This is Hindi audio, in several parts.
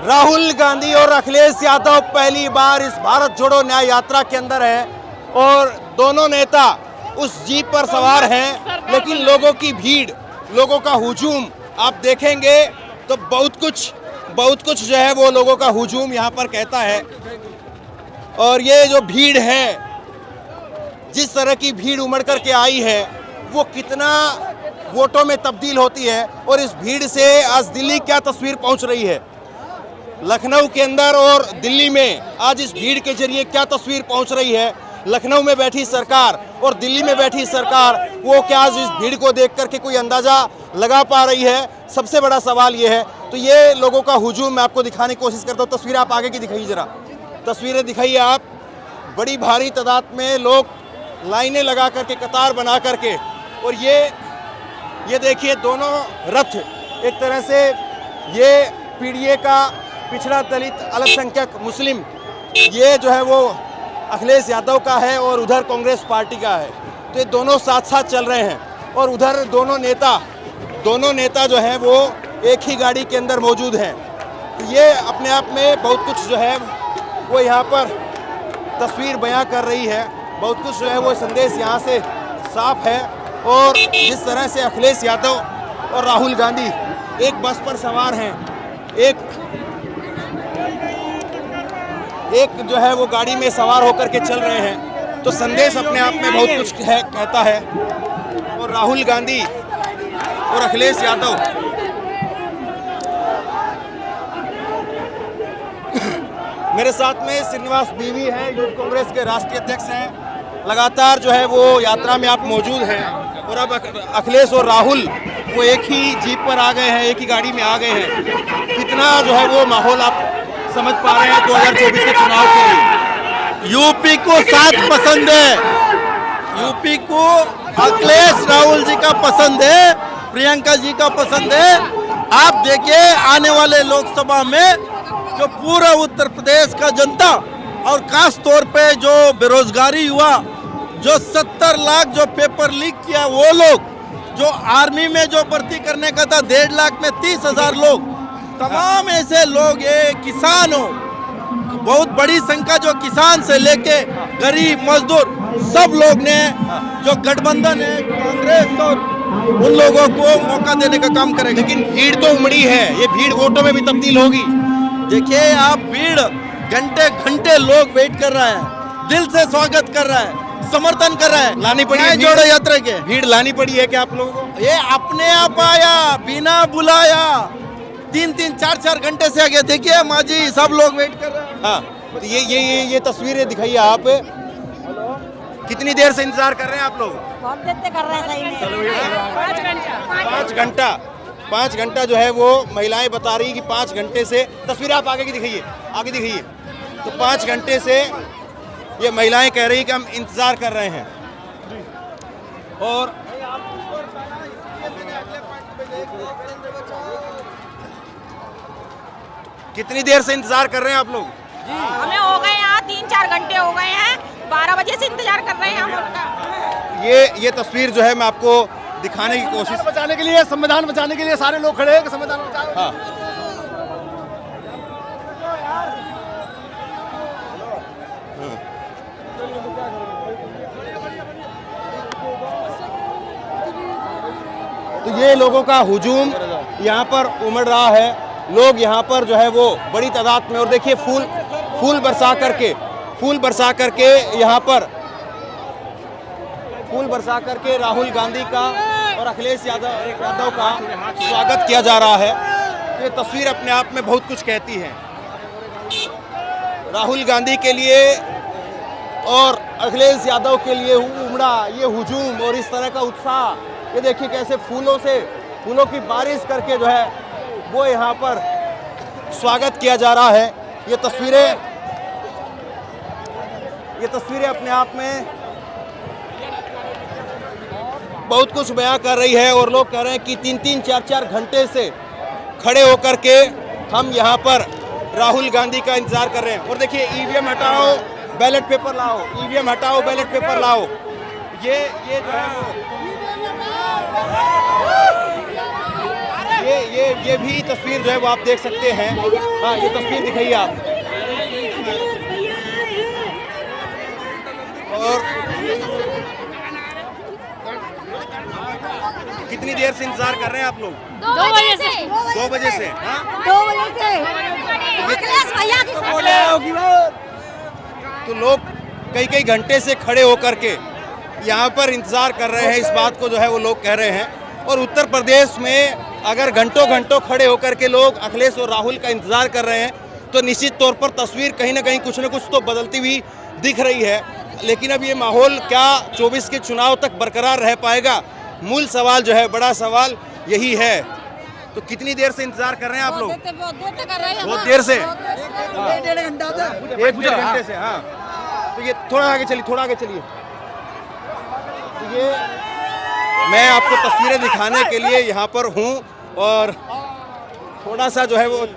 राहुल गांधी और अखिलेश यादव पहली बार इस भारत जोड़ो न्याय यात्रा के अंदर है और दोनों नेता उस जीप पर सवार हैं, लेकिन लोगों की भीड़, लोगों का हुजूम आप देखेंगे तो बहुत कुछ जो है वो लोगों का हुजूम यहाँ पर कहता है। और ये जो भीड़ है, जिस तरह की भीड़ उमड़ करके आई है, वो कितना वोटों में तब्दील होती है और इस भीड़ से आज दिल्ली क्या तस्वीर पहुँच रही है, लखनऊ के अंदर और दिल्ली में आज इस भीड़ के जरिए क्या तस्वीर पहुंच रही है। लखनऊ में बैठी सरकार और दिल्ली में बैठी सरकार, वो क्या आज इस भीड़ को देख करके कोई अंदाज़ा लगा पा रही है? सबसे बड़ा सवाल ये है। तो ये लोगों का हुजूम मैं आपको दिखाने की कोशिश करता हूँ। तस्वीर आप आगे की दिखाइए, ज़रा तस्वीरें दिखाइए आप। बड़ी भारी तादाद में लोग लाइनें लगा करके, कतार बना करके, और ये देखिए दोनों रथ एक तरह से, ये पीडीए का पिछड़ा दलित अल्पसंख्यक मुस्लिम, ये जो है वो अखिलेश यादव का है और उधर कांग्रेस पार्टी का है। तो ये दोनों साथ साथ चल रहे हैं और उधर दोनों नेता जो हैं वो एक ही गाड़ी के अंदर मौजूद हैं। तो ये अपने आप में बहुत कुछ जो है वो यहाँ पर तस्वीर बयां कर रही है। बहुत कुछ जो है वो संदेश यहाँ से साफ है। और जिस तरह से अखिलेश यादव और राहुल गांधी एक बस पर सवार हैं, एक जो है वो गाड़ी में सवार होकर के चल रहे हैं, तो संदेश अपने आप में बहुत कुछ कहता है। और राहुल गांधी और अखिलेश यादव मेरे साथ में श्रीनिवास बीवी हैं, यूथ कांग्रेस के राष्ट्रीय अध्यक्ष हैं। लगातार जो है वो यात्रा में आप मौजूद हैं और अब अखिलेश और राहुल वो एक ही जीप पर आ गए हैं, एक ही गाड़ी में आ गए हैं। कितना जो है वो माहौल आप समझ पा रहे हैं 2024 के चुनाव के लिए? यूपी को साथ पसंद है, यूपी को अखिलेश राहुल जी का पसंद है, प्रियंका जी का पसंद है। आप देखिए आने वाले लोकसभा में जो पूरा उत्तर प्रदेश का जनता और खास तौर पे जो बेरोजगारी हुआ, जो 70 लाख जो पेपर लीक किया वो लोग, जो आर्मी में जो भर्ती करने का था 1.5 लाख में 30,000 लोग, तमाम ऐसे लोग, ये किसान हो, बहुत बड़ी संख्या जो किसान से लेके गरीब मजदूर सब लोग ने, जो गठबंधन है कांग्रेस और उन लोगों को मौका देने का काम करेंगे। लेकिन भीड़ तो उमड़ी है, ये भीड़ वोटों में भी तब्दील होगी। देखिए आप, भीड़ घंटे घंटे लोग वेट कर रहा है, दिल से स्वागत कर रहा है, समर्थन कर रहा है। लानी पड़ी है जोड़ो यात्रा के, भीड़ लानी पड़ी है क्या आप लोगों को? ये अपने आप आया, बिना बुलाया, 3-3, 4-4 घंटे से आगे। देखिए माँ जी सब लोग वेट कर रहे हैं। हाँ, तो ये तस्वीरें दिखाइए आप। कितनी देर से इंतजार कर रहे हैं आप लोग? बहुत देर से कर रहे हैं, सही में 5 घंटा जो है वो महिलाएं बता रही कि 5 घंटे से। तस्वीर आप आगे की दिखाइए, आगे दिखाइए। तो 5 घंटे से ये महिलाएं कह रही कि हम इंतजार कर रहे हैं। और कितनी देर से इंतजार कर रहे हैं आप लोग? हमें हो गए यहाँ 3-4 घंटे हो गए हैं, 12 बजे से इंतजार कर रहे हैं हम उनका। ये तस्वीर जो है मैं आपको दिखाने की कोशिश, बचाने के लिए, संविधान बचाने के लिए सारे लोग खड़े हैं कि संविधान बचाओ। हाँ, तो ये लोगों का हुजूम यहाँ पर उमड़ रहा है। लोग यहाँ पर जो है वो बड़ी तादाद में, और देखिए फूल बरसा करके यहाँ पर फूल बरसा करके राहुल गांधी का और अखिलेश यादव का स्वागत किया जा रहा है। ये तस्वीर अपने आप में बहुत कुछ कहती है। राहुल गांधी के लिए और अखिलेश यादव के लिए उमड़ा ये हुजूम और इस तरह का उत्साह, ये देखिए कैसे फूलों की बारिश करके जो है वो यहाँ पर स्वागत किया जा रहा है। ये तस्वीरें अपने आप में बहुत कुछ बयां कर रही है। और लोग कह रहे हैं कि 3-3, 4-4 घंटे से खड़े होकर के हम यहाँ पर राहुल गांधी का इंतजार कर रहे हैं। और देखिए ईवीएम हटाओ, बैलेट पेपर लाओ, ईवीएम हटाओ, बैलेट पेपर लाओ। ये जो है वो ये भी तस्वीर जो है वो आप देख सकते हैं। हाँ, ये तस्वीर दिखाइए आप। और कितनी देर से इंतजार कर रहे हैं आप लोग? 2 बजे से। 2 बजे से। हाँ, 2 बजे से अखिलेश भैया की तो लोग कई घंटे से खड़े होकर के यहाँ पर इंतजार कर रहे हैं, इस बात को जो है वो लोग कह रहे हैं। और उत्तर प्रदेश में अगर घंटों खड़े होकर के लोग अखिलेश और राहुल का इंतजार कर रहे हैं तो निश्चित तौर पर तस्वीर कहीं ना कहीं कुछ न कुछ तो बदलती हुई दिख रही है। लेकिन अब ये माहौल क्या 24 के चुनाव तक बरकरार रह पाएगा? मूल सवाल जो है, बड़ा सवाल यही है। तो कितनी देर से इंतजार कर रहे हैं आप लोग? बहुत देर से, 1-1.5 घंटे से। हाँ, तो ये थोड़ा आगे चलिए। तो ये मैं आपको तस्वीरें दिखाने के लिए यहाँ पर हूँ और थोड़ा सा जो है वो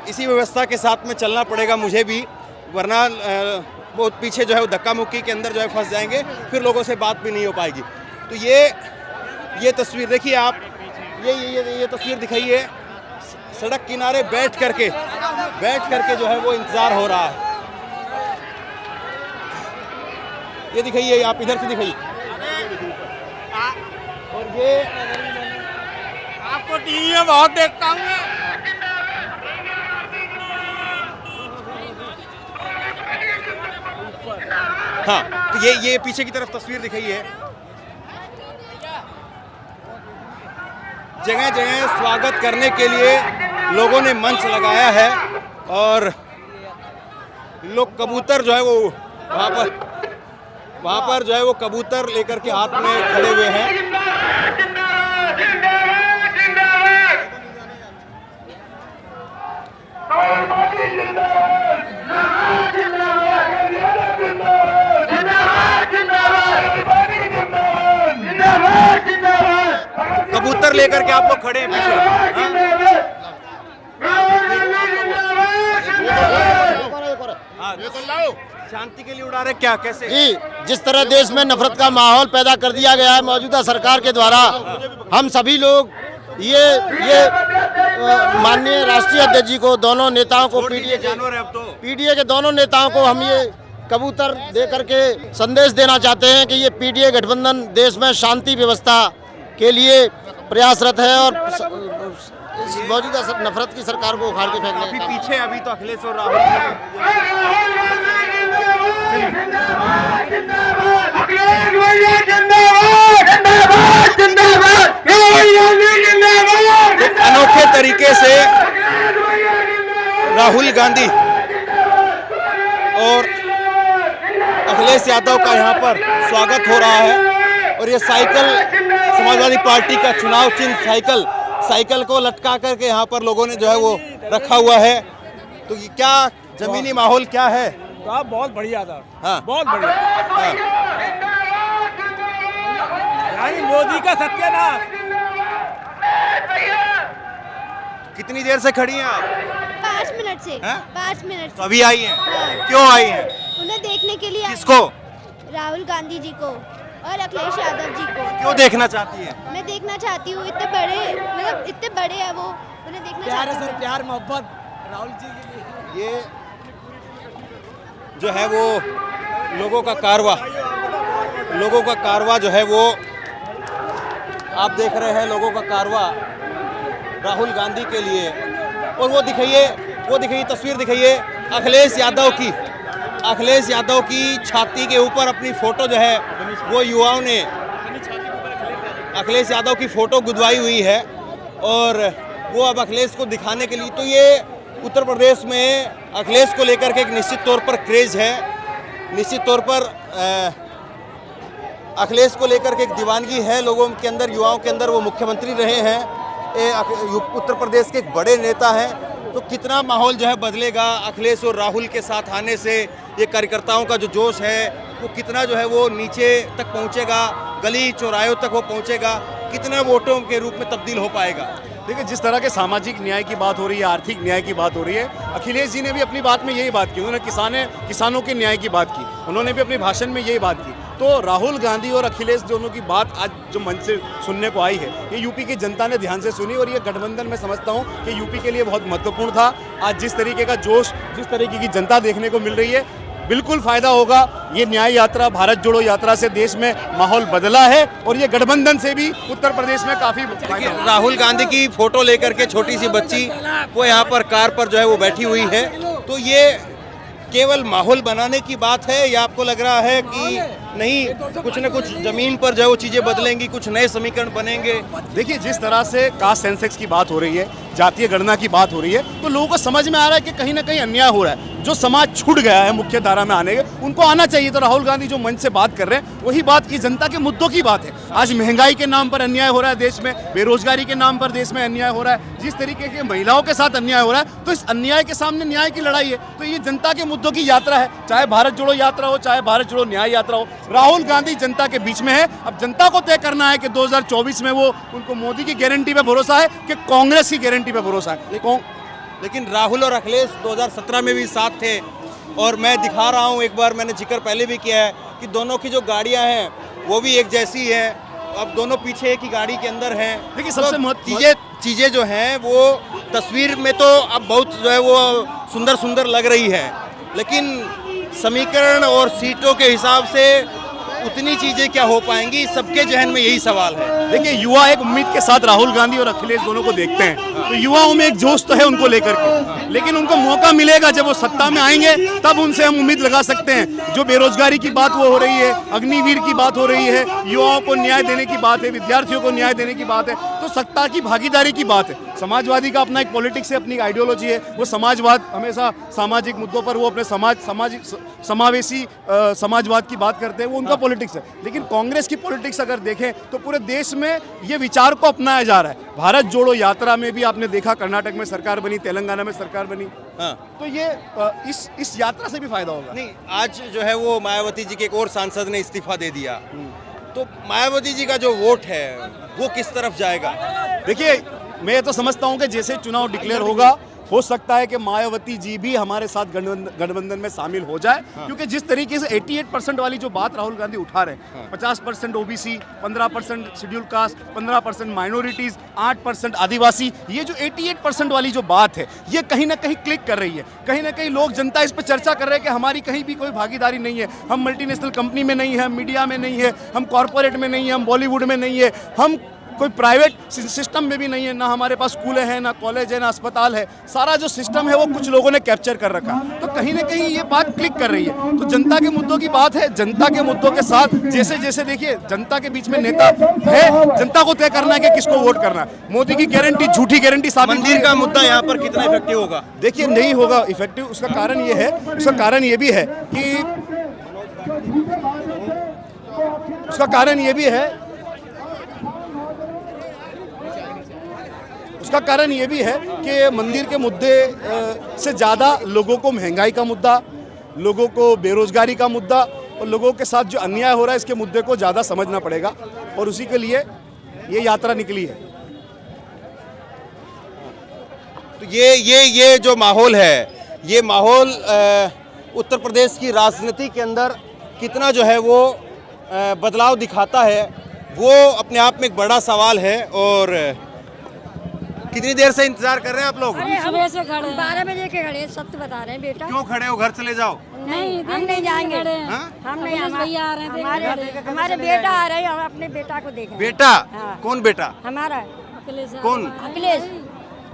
इसी व्यवस्था के साथ में चलना पड़ेगा मुझे भी, वरना वो पीछे जो है वो धक्का मुक्की के अंदर जो है फंस जाएंगे, फिर लोगों से बात भी नहीं हो पाएगी। तो ये तस्वीर देखिए आप, ये तस्वीर दिखाइए। सड़क किनारे बैठ करके जो है वो इंतजार हो रहा है। ये दिखाइए आप, इधर से दिखाइए। और ये आपको टीवी में बहुत देखता हूँ मैं। हाँ, तो ये पीछे की तरफ तस्वीर दिखाइए। जगह स्वागत करने के लिए लोगों ने मंच लगाया है और लोग कबूतर जो है वो वहाँ पर जो है वो कबूतर लेकर के हाथ में खड़े हुए हैं। कबूतर लेकर के आप लोग खड़े हैं पीछे। शांति के लिए उड़ा रहे क्या, कैसे? जी, जिस तरह देश में नफरत का माहौल पैदा कर दिया गया है मौजूदा सरकार के द्वारा, हम सभी लोग ये माननीय राष्ट्रीय अध्यक्ष जी को, दोनों नेताओं को, पीडीए के दोनों नेताओं को हम ये कबूतर दे करके संदेश देना चाहते हैं कि ये पीडीए गठबंधन देश में शांति व्यवस्था के लिए प्रयासरत है और इस मौजूदा नफरत की सरकार को उखाड़ के फेंकने अभी पीछे अभी तो अखिलेश और राहुल अनोखे तरीके से राहुल गांधी और अखिलेश यादव का यहाँ पर स्वागत हो रहा है। और ये साइकिल, समाजवादी पार्टी का चुनाव चिन्ह साइकिल को लटका करके यहाँ पर लोगों ने जो है वो रखा हुआ है। तो ये क्या जमीनी माहौल क्या है? तो बहुत बढ़िया था। हाँ, बहुत बढ़िया। हाँ। यानी मोदी का सत्यानाश। कितनी देर से खड़ी हैं आप? 5 मिनट से। हैं? 5 मिनट तो से। अभी आई हैं? हाँ। क्यों आई हैं? उन्हें देखने के लिए आई। किसको? राहुल गांधी जी को और अखिलेश यादव जी को। क्यों देखना चाहती हैं? मैं देखना चाहती हूँ, इतने बड़े हैं वो, उन्हें देखना चाहती हूँ। प्यार मोहब्बत राहुल जी के लिए। ये जो है वो लोगों का कारवां जो है वो आप देख रहे हैं, लोगों का कारवां राहुल गांधी के लिए। और वो दिखाइए तस्वीर दिखाइए अखिलेश यादव की छाती के ऊपर अपनी फोटो जो है वो युवाओं ने अखिलेश यादव की फोटो गुदवाई हुई है और वो अब अखिलेश को दिखाने के लिए। तो ये उत्तर प्रदेश में अखिलेश को लेकर के एक निश्चित तौर पर क्रेज है, निश्चित तौर पर अखिलेश को लेकर के एक दीवानगी है लोगों के अंदर, युवाओं के अंदर। वो मुख्यमंत्री रहे हैं, उत्तर प्रदेश के एक बड़े नेता हैं। तो कितना माहौल जो है बदलेगा अखिलेश और राहुल के साथ आने से? ये कार्यकर्ताओं का जो जोश है वो कितना जो है वो नीचे तक पहुंचेगा, गली चौराहों तक वो पहुंचेगा, कितना वोटों के रूप में तब्दील हो पाएगा? देखिए, जिस तरह के सामाजिक न्याय की बात हो रही है, आर्थिक न्याय की बात हो रही है, अखिलेश जी ने भी अपनी बात में यही बात की। उन्होंने किसानों के न्याय की बात की, उन्होंने भी अपने भाषण में यही बात की। तो राहुल गांधी और अखिलेश दोनों की बात आज जो मंच से सुनने को आई है, ये यूपी की जनता ने ध्यान से सुनी और ये गठबंधन मैं समझता हूँ कि यूपी के लिए बहुत महत्वपूर्ण था। आज जिस तरीके का जोश, जिस तरीके की जनता देखने को मिल रही है, बिल्कुल फायदा होगा। ये न्याय यात्रा, भारत जोड़ो यात्रा से देश में माहौल बदला है और ये गठबंधन से भी उत्तर प्रदेश में काफी फायदा होगा। राहुल गांधी की फोटो लेकर के छोटी सी बच्ची वो यहाँ पर कार पर जो है वो बैठी हुई है, तो ये केवल माहौल बनाने की बात है या आपको लग रहा है कि नहीं कुछ न कुछ जमीन पर जो है वो चीजें बदलेंगी, कुछ नए समीकरण बनेंगे? देखिए, जिस तरह से कास्ट सेंसेक्स की बात हो रही है, जातीय गणना की बात हो रही है, तो लोगों को समझ में आ रहा है कि कहीं ना कहीं अन्याय हो रहा है। जो समाज छूट गया है मुख्य धारा में आने के, उनको आना चाहिए। तो राहुल गांधी जो मंच से बात कर रहे हैं, वही बात ये जनता के मुद्दों की बात है। आज महंगाई के नाम पर अन्याय हो रहा है देश में, बेरोजगारी के नाम पर देश में अन्याय हो रहा है, जिस तरीके के महिलाओं के साथ अन्याय हो रहा है, तो इस अन्याय के सामने न्याय की लड़ाई है। तो ये जनता के मुद्दों की यात्रा है, चाहे भारत जोड़ो यात्रा हो, चाहे भारत जोड़ो न्याय यात्रा हो। राहुल गांधी जनता के बीच में है। अब जनता को तय करना है कि 2024 में वो उनको मोदी की गारंटी पे भरोसा है कि कांग्रेस की गारंटी पे भरोसा है। लेकिन राहुल और अखिलेश 2017 में भी साथ थे और मैं दिखा रहा हूँ, एक बार मैंने जिक्र पहले भी किया है कि दोनों की जो गाड़ियाँ हैं वो भी एक जैसी है। अब दोनों पीछे एक ही गाड़ी के अंदर हैं। देखिए, सबसे चीज़ें जो हैं वो तस्वीर में तो अब बहुत जो है वो सुंदर सुंदर लग रही है, लेकिन समीकरण और सीटों के हिसाब से उतनी चीजें क्या हो पाएंगी, सबके जहन में यही सवाल है। देखिए, युवा एक उम्मीद के साथ राहुल गांधी और अखिलेश दोनों को देखते हैं, तो युवाओं में एक जोश तो है उनको लेकर के, लेकिन उनको मौका मिलेगा जब वो सत्ता में आएंगे, तब उनसे हम उम्मीद लगा सकते हैं। जो बेरोजगारी की बात वो हो रही है, अग्निवीर की बात हो रही है, युवाओं को न्याय देने की बात है, विद्यार्थियों को न्याय देने की बात है, तो सत्ता की भागीदारी की बात है। समाजवादी का अपना एक पॉलिटिक्स है, अपनी आइडियोलॉजी है। वो समाजवाद हमेशा सामाजिक मुद्दों पर वो अपने सामाजिक समावेशी समाजवाद की बात करते हैं, वो उनका पॉलिटिक्स है। लेकिन कांग्रेस की पॉलिटिक्स अगर देखें तो पूरे देश में ये विचार को अपनाया जा रहा है। भारत जोड़ो यात्रा में भी आपने देखा, कर्नाटक में सरकार बनी, तेलंगाना में सरकार बनी। हाँ। तो ये इस यात्रा से भी फायदा होगा। नहीं, आज जो है वो मायावती जी के एक और सांसद ने इस्तीफा दे दिया, तो मायावती जी का जो वोट है वो किस तरफ जाएगा? देखिए, मैं तो समझता हूं कि जैसे चुनाव डिक्लेयर होगा, हो सकता है कि मायावती जी भी हमारे साथ गठबंधन में शामिल हो जाए। क्योंकि जिस तरीके से 88% वाली जो बात राहुल गांधी उठा रहे हैं, 50% ओबीसी, 15% शेड्यूल कास्ट, 15% माइनॉरिटीज, 8% आदिवासी, ये जो 88% वाली जो बात है, ये कहीं ना कहीं क्लिक कर रही है। कहीं ना कहीं लोग, जनता इस पर चर्चा कर रहे हैं कि हमारी कहीं भी कोई भागीदारी नहीं है, हम मल्टीनेशनल कंपनी में नहीं है, हम मीडिया में नहीं है, हम कॉरपोरेट में नहीं है, हम बॉलीवुड में नहीं है, हम कोई प्राइवेट सिस्टम में भी नहीं है, ना हमारे पास स्कूल है, ना कॉलेज है, ना अस्पताल है। सारा जो सिस्टम है वो कुछ लोगों ने कैप्चर कर रखा। तो कहीं ना कहीं ये बात क्लिक कर रही है। तो जनता के मुद्दों की बात है, जनता के मुद्दों के साथ जैसे जैसे देखिए, जनता के बीच में नेता है, जनता को तय करना है कि किसको वोट करना है। मोदी की गारंटी झूठी गारंटी साबित। मंदिर का मुद्दा यहाँ पर कितना इफेक्टिव होगा? देखिए, नहीं होगा इफेक्टिव। उसका कारण ये है, उसका कारण ये भी है कि मंदिर के मुद्दे से ज़्यादा लोगों को महंगाई का मुद्दा, लोगों को बेरोजगारी का मुद्दा और लोगों के साथ जो अन्याय हो रहा है, इसके मुद्दे को ज़्यादा समझना पड़ेगा और उसी के लिए ये यात्रा निकली है। तो ये जो माहौल है, ये माहौल उत्तर प्रदेश की राजनीति के अंदर कितना जो है वो बदलाव दिखाता है, वो अपने आप में एक बड़ा सवाल है। और कितनी देर से इंतजार कर रहे हैं आप लोग? सुबह से खड़े 12 बजे के खड़े, सत्य बता रहे हैं बेटा। क्यों खड़े हो? घर चले जाओ। नहीं, हम नहीं जाएंगे। हम नहीं, भैया आ रहे थे, हमारे बेटा आ रहे हैं, हम अपने बेटा को देखें। बेटा? कौन बेटा? हमारा कौन? अखिलेश।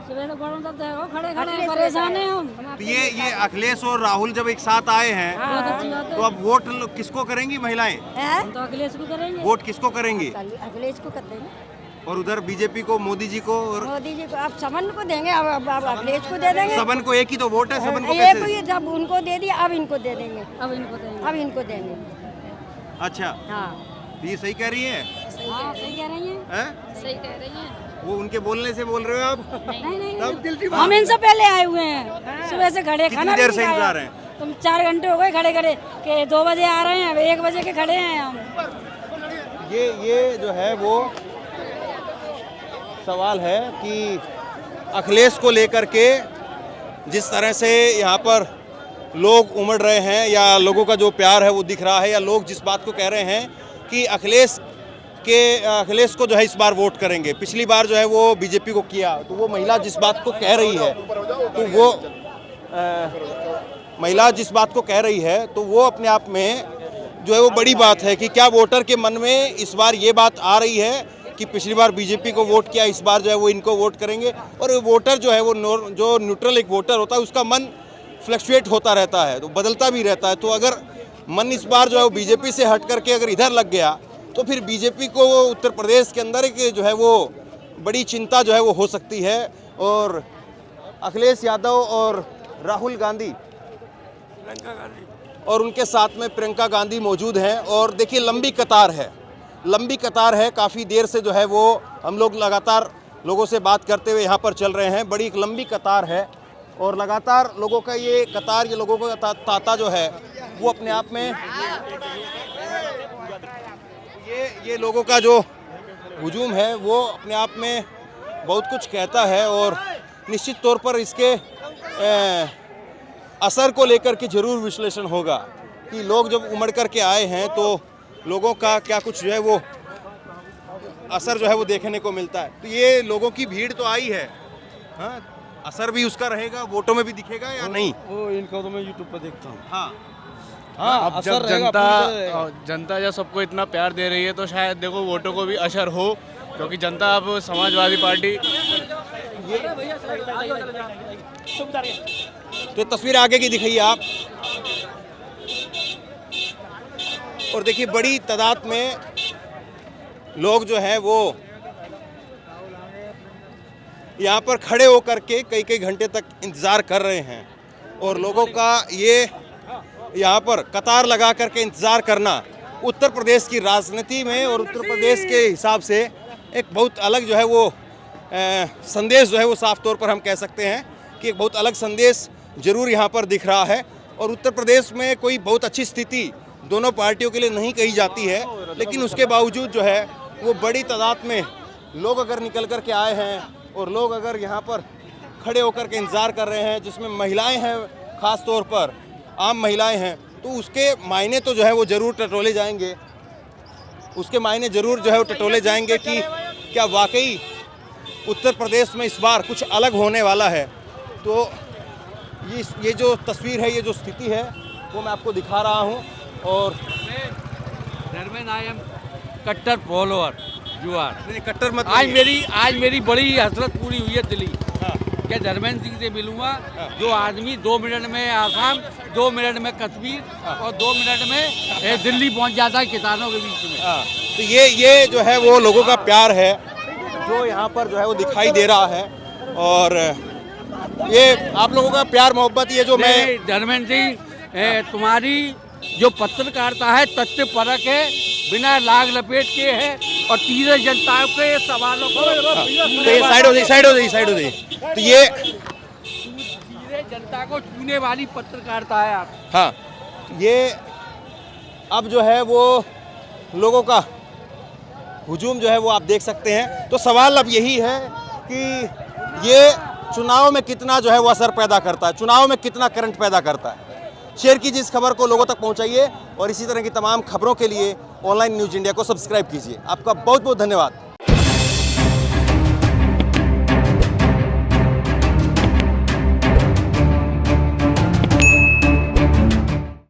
सुबह से बड़ों तक देखो, खड़े खड़े परेशान हैं हम। तो ये अखिलेश और राहुल जब एक साथ आए हैं, तो अब वोट किसको करेंगी महिलाएं? तो अखिलेश को करेंगे। वोट किसको करेंगी? अखिलेश को कर देंगे। और उधर बीजेपी को, मोदी जी को? और मोदी जी को अब सबन को देंगे, अब अखिलेश को दे देंगे। सबन को एक ही तो वोट है, सबन को एक कैसे? ही, जब उनको दे दिया अब इनको दे देंगे। अब इनको देंगे। अच्छा, हाँ, तो ये सही कह रही है? सही कह रही हैं। सही कह रही हैं। वो उनके बोलने से बोल रहे हो आप? नहीं, हम इनसे पहले आए हुए हैं। सुबह से खड़े, खाना देर से इंतजार है? तुम 4 घंटे हो गए खड़े खड़े, के 2 बजे आ रहे हैं, अब 1 बजे के खड़े हैं हम। ये जो है वो सवाल है कि अखिलेश को लेकर के जिस तरह से यहाँ पर लोग उमड़ रहे हैं या लोगों का जो प्यार है वो दिख रहा है, या लोग जिस बात को कह रहे हैं कि अखिलेश को जो है इस बार वोट करेंगे। पिछली बार जो है वो बीजेपी को किया, तो वो महिला जिस बात को कह रही है तो वो महिला जिस बात को कह रही है तो वो अपने आप में जो है वो बड़ी बात है कि क्या वोटर के मन में इस बार ये बात आ रही है कि पिछली बार बीजेपी को वोट किया, इस बार जो है वो इनको वोट करेंगे। और वोटर जो है वो जो न्यूट्रल एक वोटर होता है उसका मन फ्लक्चुएट होता रहता है, तो बदलता भी रहता है। तो अगर मन इस बार जो है वो बीजेपी से हट करके अगर इधर लग गया तो फिर बीजेपी को उत्तर प्रदेश के अंदर एक जो है वो बड़ी चिंता जो है वो हो सकती है। और अखिलेश यादव और राहुल गांधी और उनके साथ में प्रियंका गांधी मौजूद हैं। और देखिए लंबी कतार है, काफ़ी देर से जो है वो हम लोग लगातार लोगों से बात करते हुए यहाँ पर चल रहे हैं। बड़ी एक लंबी कतार है और लगातार लोगों का ये कतार, ये लोगों का तांता जो है वो अपने आप में ये लोगों का जो हुजूम है वो अपने आप में बहुत कुछ कहता है। और निश्चित तौर पर इसके असर को लेकर के जरूर विश्लेषण होगा कि लोग जब उमड़ कर के आए हैं तो लोगों का क्या कुछ जो है वो असर जो है वो देखने को मिलता है। तो ये लोगों की भीड़ तो आई है, हाँ, असर भी उसका रहेगा, वोटों में भी दिखेगा या नहीं? वो इनको तो मैं यूट्यूब पर देखता हूँ। हाँ, अब जब जनता जब सबको इतना प्यार दे रही है तो शायद देखो वोटों को भी असर हो, क्योंकि जनता अब समाजवादी पार्टी तो तस्वीर आगे की दिखाइए आप। और देखिए बड़ी तादाद में लोग जो है वो यहाँ पर खड़े होकर के कई घंटे तक इंतज़ार कर रहे हैं। और लोगों का ये यहाँ पर कतार लगा करके इंतज़ार करना उत्तर प्रदेश की राजनीति में और उत्तर प्रदेश के हिसाब से एक बहुत अलग जो है वो संदेश जो है वो साफ तौर पर हम कह सकते हैं कि एक बहुत अलग संदेश जरूर यहाँ पर दिख रहा है। और उत्तर प्रदेश में कोई बहुत अच्छी स्थिति दोनों पार्टियों के लिए नहीं कही जाती है, लेकिन उसके बावजूद जो है वो बड़ी तादाद में लोग अगर निकल कर के आए हैं और लोग अगर यहाँ पर खड़े होकर के इंतज़ार कर रहे हैं, जिसमें महिलाएं हैं, ख़ास तौर पर आम महिलाएं हैं, तो उसके मायने तो जो है वो ज़रूर टटोले जाएंगे, उसके मायने ज़रूर जो है वो टटोले जाएंगे कि क्या वाकई उत्तर प्रदेश में इस बार कुछ अलग होने वाला है। तो ये जो तस्वीर है, ये जो स्थिति है वो मैं आपको दिखा रहा हूँ। और आई एम कट्टर फॉलोअर, यू आर कट्टर मत। आज मेरी बड़ी हसरत पूरी हुई है दिल्ली कि धर्मेंद्र सिंह से मिलूंगा, जो आदमी 2 मिनट में आसाम, 2 मिनट में कश्मीर और 2 मिनट में दिल्ली पहुंच जाता है किसानों के बीच में। तो ये जो है वो लोगों का प्यार है जो यहाँ पर जो है वो दिखाई दे रहा है। और ये आप लोगों का प्यार मोहब्बत, ये जो मैं धर्मेंद्र सिंह, तुम्हारी जो पत्रकारिता है तथ्य परक है, बिना लाग लपेट के है और तीसरे जनता के सवालों को साइड हो जाइए। तो ये सीधे जनता को छूने वाली पत्रकारिता है आप। हाँ, ये अब जो है वो लोगों का हुजूम जो है वो आप देख सकते हैं। तो सवाल अब यही है कि ये चुनाव में कितना जो है वो असर पैदा करता है, चुनाव में कितना करंट पैदा करता है। शेयर कीजिए इस खबर को, लोगों तक पहुंचाइए और इसी तरह की तमाम खबरों के लिए ऑनलाइन न्यूज़ इंडिया को सब्सक्राइब कीजिए। आपका बहुत बहुत धन्यवाद।